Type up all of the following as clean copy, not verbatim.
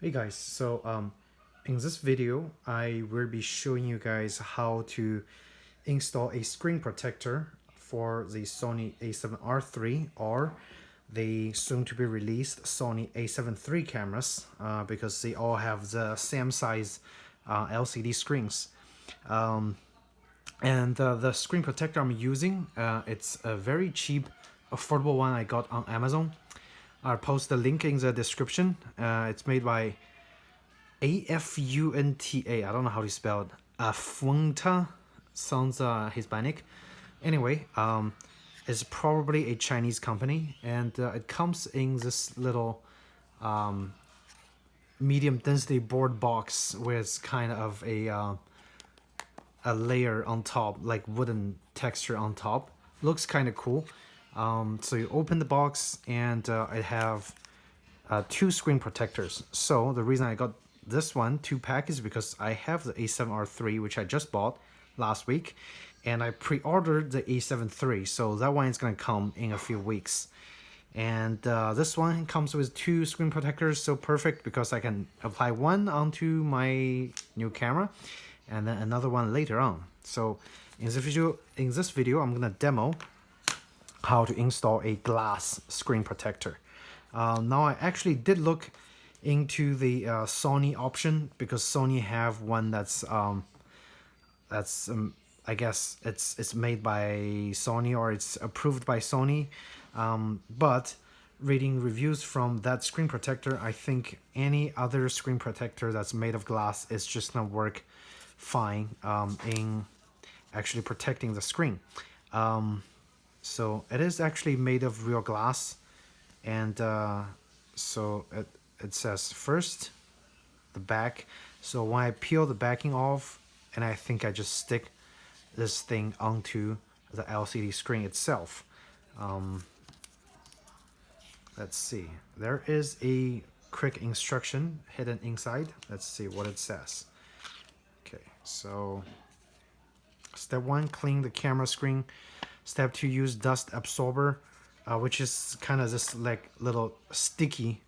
Hey guys, in this video I will be showing you guys how to install a screen protector for the Sony A7R III or the soon to be released Sony A7 III cameras because they all have the same size LCD screens. The screen protector I'm using, it's a very cheap, affordable one I got on Amazon. I'll post the link in the description. It's made by AFUNTA. I don't know how to spell it. Afunta sounds Hispanic. Anyway, it's probably a Chinese company, and it comes in this little medium density board box with kind of a layer on top, like wooden texture on top. Looks kind of cool. So you open the box and I have two screen protectors. So the reason I got this one 2-pack is because I have the A7R III, which I just bought last week, and I pre-ordered the A7 III, so that one is gonna come in a few weeks. And this one comes with two screen protectors, so perfect because I can apply one onto my new camera and then another one later on. So in this video I'm gonna demo how to install a glass screen protector. Now I actually did look into the Sony option because Sony have one that's I guess it's made by Sony or it's approved by Sony, but reading reviews from that screen protector, I think any other screen protector that's made of glass is just gonna work fine in actually protecting the screen. So it is actually made of real glass, and so it says first the back. So when I peel the backing off, and I think I just stick this thing onto the LCD screen itself. Let's see, there is a quick instruction hidden inside. Let's see what it says. Okay, so step 1, clean the camera screen. Step 2, use dust absorber, which is kind of this like little sticky.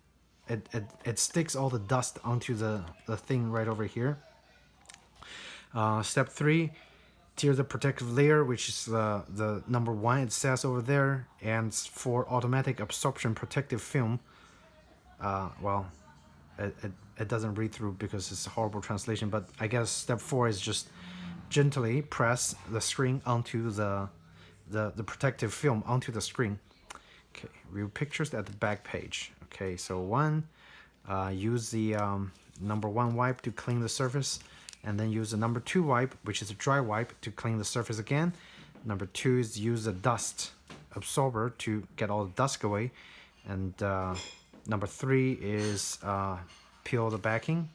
It sticks all the dust onto the thing right over here. Step 3, tear the protective layer, which is the number 1 it says over there, and for automatic absorption protective film. Well, it doesn't read through because it's a horrible translation, but I guess step 4 is just gently press the screen onto the protective film onto the screen. Okay, view pictures at the back page. Okay, so 1, use the number 1 wipe to clean the surface, and then use the number 2 wipe, which is a dry wipe, to clean the surface again. Number 2 is use the dust absorber to get all the dust away, and number 3 is peel the backing,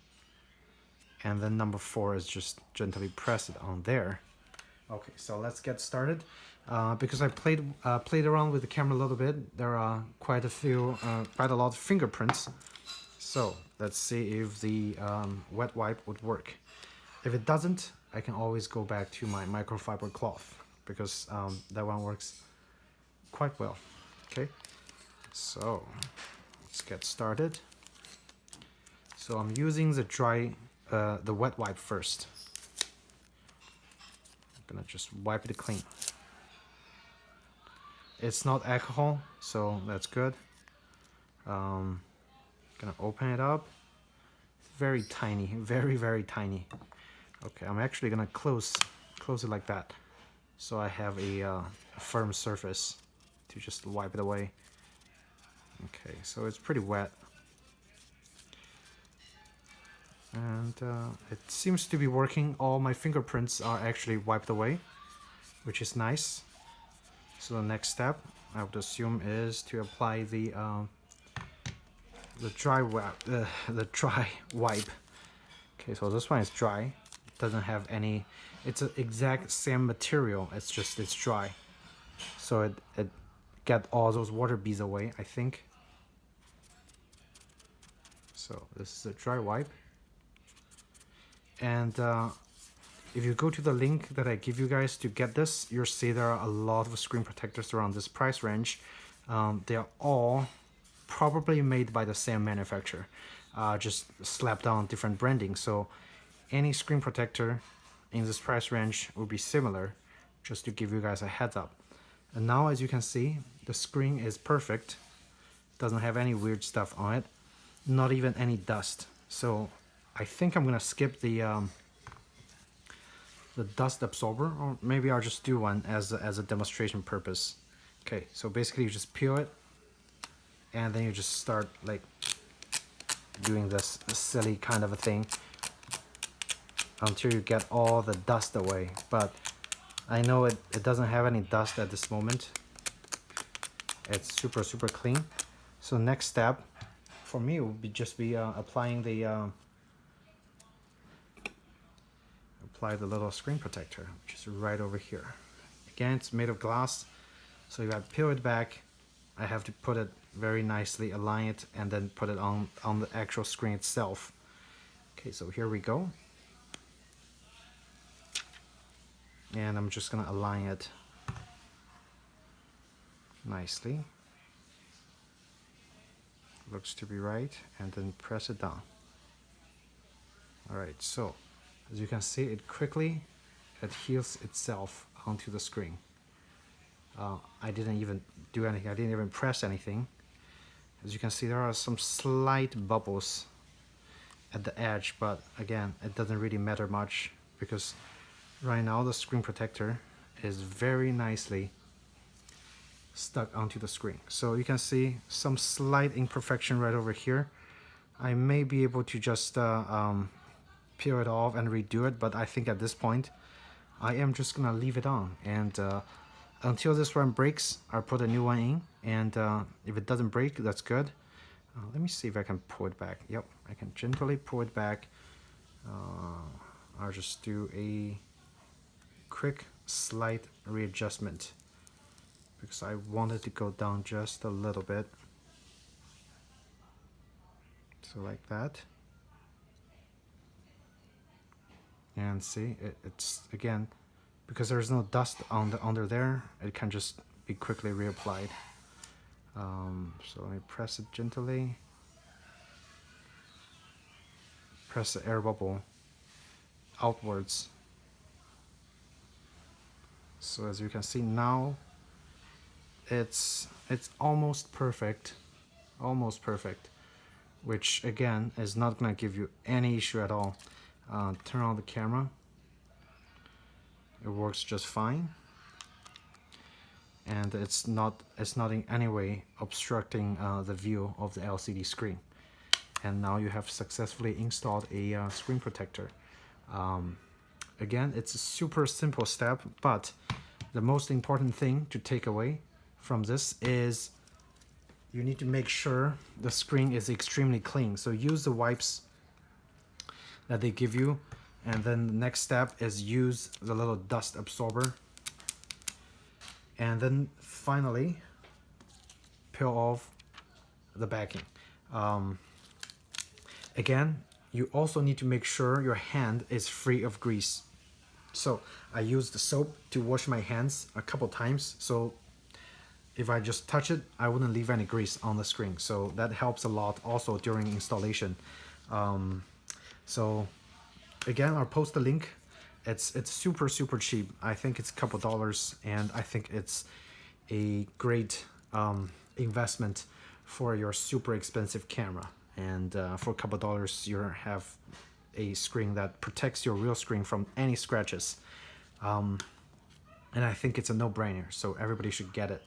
and then number 4 is just gently press it on there. Okay, so let's get started. Because I played around with the camera a little bit, there are quite a lot of fingerprints. So let's see if the wet wipe would work. If it doesn't, I can always go back to my microfiber cloth because that one works quite well. Okay, so let's get started. So I'm using the wet wipe first. I'm gonna just wipe it clean. It's not alcohol, so that's good. Gonna open it up. It's very tiny, very tiny. Okay, I'm actually gonna close it like that, so I have a firm surface to just wipe it away. Okay, so it's pretty wet, and it seems to be working. All my fingerprints are actually wiped away, which is nice. So the next step, I would assume, is to apply the dry wipe. Okay, so this one is dry. It doesn't have any. It's an exact same material. It's just it's dry, so it get all those water beads away, I think. So this is a dry wipe, and if you go to the link that I give you guys to get this, you'll see there are a lot of screen protectors around this price range. They are all probably made by the same manufacturer. just slapped on different branding. So any screen protector in this price range will be similar, just to give you guys a heads up. And now, as you can see, the screen is perfect, doesn't have any weird stuff on it, not even any dust. So I think I'm gonna skip the dust absorber, or maybe I'll just do one as a demonstration purpose. Okay, so basically you just peel it, and then you just start like doing this silly kind of a thing until you get all the dust away. But I know it doesn't have any dust at this moment. It's super clean. So next step for me would be applying the apply the little screen protector, which is right over here. Again, it's made of glass, so if I peel it back, I have to put it very nicely, align it, and then put it on the actual screen itself. Okay, so here we go. And I'm just gonna align it nicely. Looks to be right, and then press it down. Alright, so as you can see, it quickly adheres itself onto the screen. I didn't even do anything, I didn't even press anything. As you can see, there are some slight bubbles at the edge, but again, it doesn't really matter much because right now the screen protector is very nicely stuck onto the screen. So you can see some slight imperfection right over here. I may be able to just peel it off and redo it, but I think at this point I am just gonna leave it on, and until this one breaks, I'll put a new one in, and if it doesn't break, that's good. Let me see if I can pull it back. Yep, I can gently pull it back. I'll just do a quick slight readjustment because I wanted to go down just a little bit. So like that. And see, it's again, because there's no dust under there, it can just be quickly reapplied. So let me press it gently. Press the air bubble outwards. So as you can see now, it's almost perfect, which again is not gonna give you any issue at all. Turn on the camera. It works just fine, and it's not in any way obstructing the view of the LCD screen. And now you have successfully installed a screen protector. Again, it's a super simple step, but the most important thing to take away from this is you need to make sure the screen is extremely clean. So use the wipes that they give you, and then the next step is use the little dust absorber, and then finally peel off the backing. Again, you also need to make sure your hand is free of grease. So I used the soap to wash my hands a couple times, so if I just touch it, I wouldn't leave any grease on the screen. So that helps a lot also during installation. So again, I'll post the link. It's super cheap. I think it's a couple dollars, and I think it's a great investment for your super expensive camera. And for a couple dollars, you have a screen that protects your real screen from any scratches. And I think it's a no-brainer, so everybody should get it.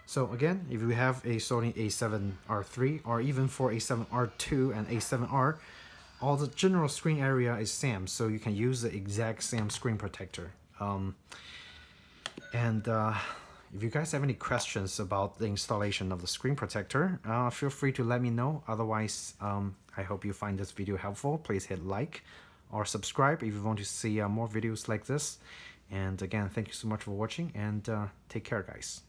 So again, if you have a Sony A7R III, or even for A7R II and A7R, all the general screen area is same, so you can use the exact same screen protector. If you guys have any questions about the installation of the screen protector, feel free to let me know. Otherwise, I hope you find this video helpful. Please hit like or subscribe if you want to see more videos like this. And again, thank you so much for watching, and take care, guys.